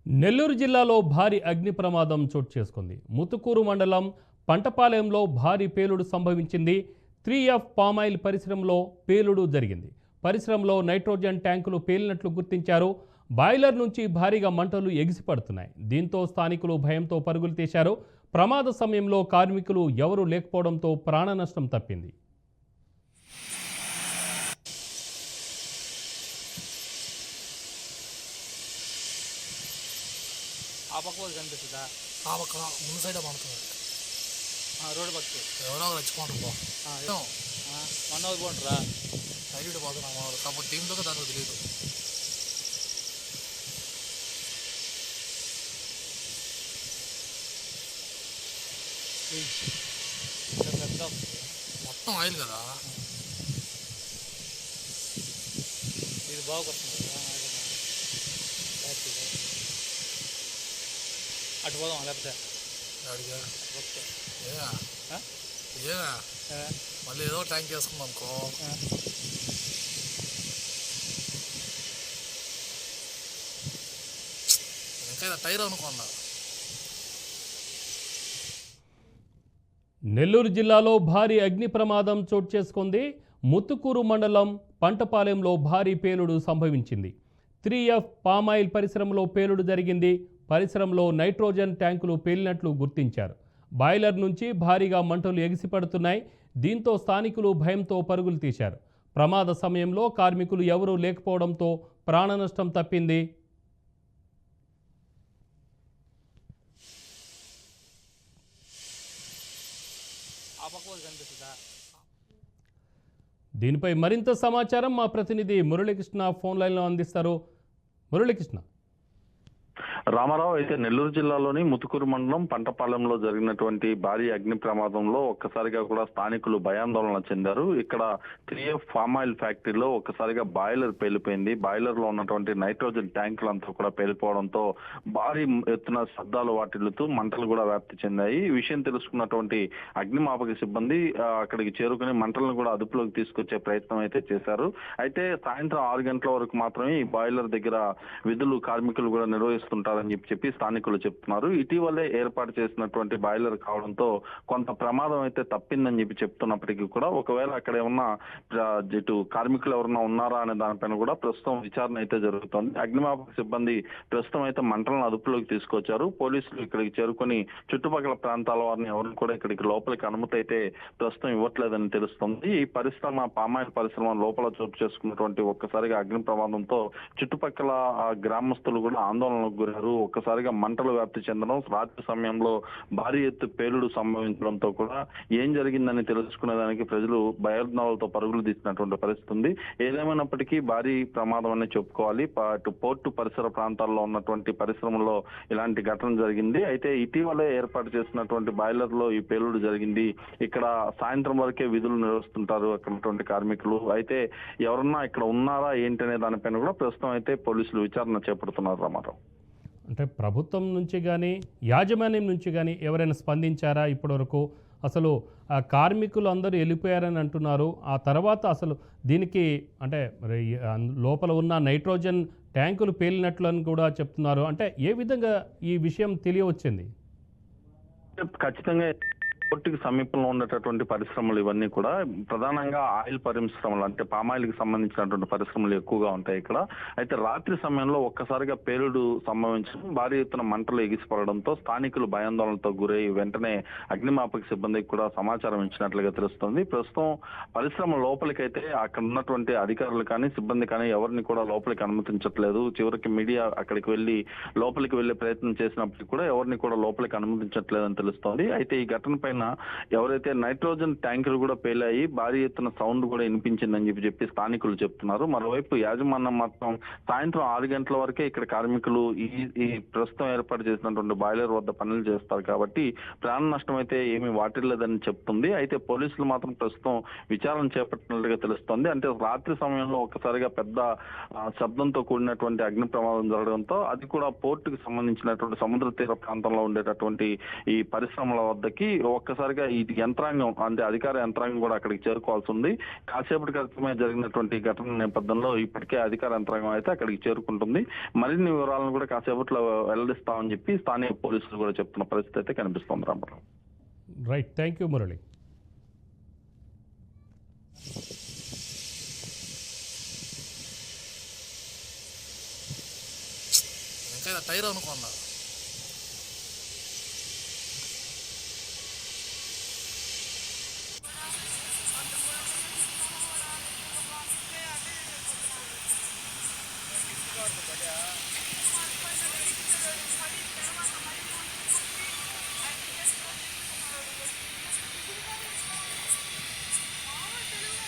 నెల్లూరు జిల్లాలో భారీ అగ్ని ప్రమాదం చోటు చేసుకుంది. ముతుకూరు మండలం పంటపాలెంలో భారీ పేలుడు సంభవించింది. 3F పామాయిల్ పరిశ్రమలో పేలుడు జరిగింది. పరిశ్రమలో నైట్రోజన్ ట్యాంకులు పేలినట్లు గుర్తించారు. బాయిలర్ నుంచి భారీగా మంటలు ఎగిసిపడుతున్నాయి. దీంతో స్థానికులు భయంతో పరుగులు తీశారు. ప్రమాద సమయంలో కార్మికులు ఎవరూ లేకపోవడంతో ప్రాణ నష్టం తప్పింది. ఆ పక్క పోతే కనిపిస్తుందా? ఆ పక్కన ముందు సైడ్ పడుతుంది రోడ్డు పక్కకి ఎవరో రెచ్చుకుంటారు బా వన్ అవర్ పోంటారా? సైడ్ పోతున్నాం వాళ్ళు కాబట్టి టీంలో దానికి తెలియదు. మొత్తం ఆయిల్ కదా ఇది బాగుంది కదా. అటు పోదాం లేకపోతే అడిగా ఓకే. ఏ మళ్ళీ ఏదో ట్యాంక్ వేసుకుందాం అనుకో. ఇంకా టైర్ అనుకున్నా. నెల్లూరు జిల్లాలో భారీ అగ్ని ప్రమాదం చోటు చేసుకుంది. ముత్తుకూరు మండలం పంటపాలెంలో భారీ పేలుడు సంభవించింది. 3F పామాయిల్ పరిశ్రమలో పేలుడు జరిగింది. పరిశ్రమలో నైట్రోజన్ ట్యాంకులు పేలినట్లు గుర్తించారు. బాయిలర్ నుంచి భారీగా మంటలు ఎగిసిపడుతున్నాయి. దీంతో స్థానికులు భయంతో పరుగులు తీశారు. ప్రమాద సమయంలో కార్మికులు ఎవరూ లేకపోవడంతో ప్రాణ నష్టం తప్పింది. ఆ పక్క పోతే కనిపిస్తుందా? దీనిపై మరింత సమాచారం మా ప్రతినిధి మురళీకృష్ణ ఫోన్ లైన్లో అందిస్తారు. మురళీకృష్ణ. రామారావు, అయితే నెల్లూరు జిల్లాలోని ముతుకూరు మండలం పంటపాలెంలో జరిగినటువంటి భారీ అగ్ని ప్రమాదంలో ఒక్కసారిగా కూడా స్థానికులు భయాందోళన చెందారు. ఇక్కడ 3F పామాయిల్ ఫ్యాక్టరీలో ఒక్కసారిగా బాయిలర్ పేలిపోయింది. బాయిలర్ లో ఉన్నటువంటి నైట్రోజన్ ట్యాంకులంతా కూడా పేలిపోవడంతో భారీ ఎత్తున శబ్దాలు వాటిల్లుతూ మంటలు కూడా వ్యాప్తి చెందాయి. ఈ విషయం తెలుసుకున్నటువంటి అగ్నిమాపక సిబ్బంది అక్కడికి చేరుకుని మంటలను కూడా అదుపులోకి తీసుకొచ్చే ప్రయత్నం అయితే చేశారు. అయితే సాయంత్రం 6 గంటల వరకు మాత్రమే ఈ బాయిలర్ దగ్గర విధులు కార్మికులు కూడా నిర్వహిస్తుంటారు అని చెప్పి స్థానికులు చెప్తున్నారు. ఇటీవలే ఏర్పాటు చేసినటువంటి బాయిలర్ కావడంతో కొంత ప్రమాదం అయితే తప్పిందని చెప్పి చెప్తున్నప్పటికీ కూడా ఒకవేళ అక్కడ ఏమన్నా ఇటు కార్మికులు ఎవరన్నా ఉన్నారా అనే దానిపైన కూడా ప్రస్తుతం విచారణ అయితే జరుగుతోంది. అగ్నిమాపక సిబ్బంది ప్రస్తుతం అయితే మంటలను అదుపులోకి తీసుకొచ్చారు. పోలీసులు ఇక్కడికి చేరుకొని చుట్టుపక్కల ప్రాంతాల వారిని ఎవరిని కూడా ఇక్కడికి లోపలికి అనుమతి అయితే ప్రస్తుతం ఇవ్వట్లేదని తెలుస్తుంది. ఈ పరిశ్రమ పామాయిల్ పరిశ్రమ లోపల చోటు చేసుకున్నటువంటి ఒక్కసారిగా అగ్ని ప్రమాదంతో చుట్టుపక్కల గ్రామస్తులు కూడా ఆందోళనకు గురారు. ఒక్కసారిగా మంటలు వ్యాప్తి చెందడం, రాత్రి సమయంలో భారీ ఎత్తు పేలుడు సంభవించడంతో కూడా ఏం జరిగిందని తెలుసుకునేదానికి ప్రజలు భయాందోళనలతో పరుగులు తీసినటువంటి పరిస్థితి ఉంది. ఏదేమైనప్పటికీ భారీ ప్రమాదం అని చెప్పుకోవాలి. అటు పోర్టు పరిసర ప్రాంతాల్లో ఉన్నటువంటి పరిశ్రమలో ఇలాంటి ఘటన జరిగింది. అయితే ఇటీవలే ఏర్పాటు చేసినటువంటి బాయిలర్ లో ఈ పేలుడు జరిగింది. ఇక్కడ సాయంత్రం వరకే విధులు నిర్వహిస్తుంటారు అక్కడ కార్మికులు. అయితే ఎవరన్నా ఇక్కడ ఉన్నారా ఏంటనే దానిపైన కూడా ప్రస్తుతం అయితే పోలీసులు విచారణ చేపడుతున్నారు. రామారావు, అంటే ప్రభుత్వం నుంచి కానీ యాజమాన్యం నుంచి కానీ ఎవరైనా స్పందించారా ఇప్పటివరకు? అసలు కార్మికులు అందరూ వెళ్ళిపోయారని అంటున్నారు. ఆ తర్వాత అసలు దీనికి అంటే లోపల ఉన్న నైట్రోజన్ ట్యాంకులు పేలినట్లు అని కూడా చెప్తున్నారు. అంటే ఏ విధంగా ఈ విషయం తెలియవచ్చింది? ఖచ్చితంగా పోర్టుకి సమీపంలో ఉండేటటువంటి పరిశ్రమలు ఇవన్నీ కూడా ప్రధానంగా ఆయిల్ పరిశ్రమలు, అంటే పామాయిల్ కి సంబంధించినటువంటి పరిశ్రమలు ఎక్కువగా ఉంటాయి ఇక్కడ. అయితే రాత్రి సమయంలో ఒక్కసారిగా పేలుడు సంభవించడం, భారీ ఎత్తున మంటలు ఎగిసిపడడంతో స్థానికులు భయాందోళనతో గురై వెంటనే అగ్నిమాపక సిబ్బందికి కూడా సమాచారం ఇచ్చినట్లుగా తెలుస్తుంది. ప్రస్తుతం పరిశ్రమ లోపలికైతే అక్కడ ఉన్నటువంటి అధికారులు కానీ సిబ్బంది కానీ ఎవరిని కూడా లోపలికి అనుమతించట్లేదు. చివరికి మీడియా అక్కడికి వెళ్లి లోపలికి వెళ్లే ప్రయత్నం చేసినప్పటికీ కూడా ఎవరిని కూడా లోపలికి అనుమతించట్లేదని తెలుస్తోంది. అయితే ఈ ఘటన పైన ఎవరైతే నైట్రోజన్ ట్యాంకులు కూడా పేలాయి, భారీ ఎత్తున సౌండ్ కూడా వినిపించిందని చెప్పి స్థానికులు చెప్తున్నారు. మరోవైపు యాజమాన్యం మాత్రం సాయంత్రం 6 గంటల వరకే ఇక్కడ కార్మికులు ఈ ప్రస్తుతం ఏర్పాటు చేసినటువంటి బాయిలర్ వద్ద పనులు చేస్తారు కాబట్టి ప్రాణ నష్టం అయితే ఏమీ వాటిల్లేదని చెప్తుంది. అయితే పోలీసులు మాత్రం ప్రస్తుతం విచారణ చేపట్టినట్లుగా తెలుస్తోంది. అంటే రాత్రి సమయంలో ఒక్కసారిగా పెద్ద శబ్దంతో కూడినటువంటి అగ్ని ప్రమాదం జరగడంతో అది కూడా పోర్టుకు సంబంధించినటువంటి సముద్ర తీర ప్రాంతంలో ఉండేటటువంటి ఈ పరిశ్రమల వద్దకి ఒక్కసారిగా ఈ యంత్రాంగం అంటే అధికార యంత్రాంగం కూడా అక్కడికి చేరుకోవాల్సి ఉంది. కాసేపటి క్రితమే జరిగినటువంటి ఘటన నేపథ్యంలో ఇప్పటికే అధికార యంత్రాంగం అయితే అక్కడికి చేరుకుంటుంది. మరిన్ని వివరాలను కూడా కాసేపట్లో వెల్లడిస్తామని చెప్పి స్థానిక పోలీసులు కూడా చెప్తున్న పరిస్థితి అయితే కనిపిస్తోంది Ramarao. Right, thank you Murali. ఇంకా టైర్ అనుకున్నా.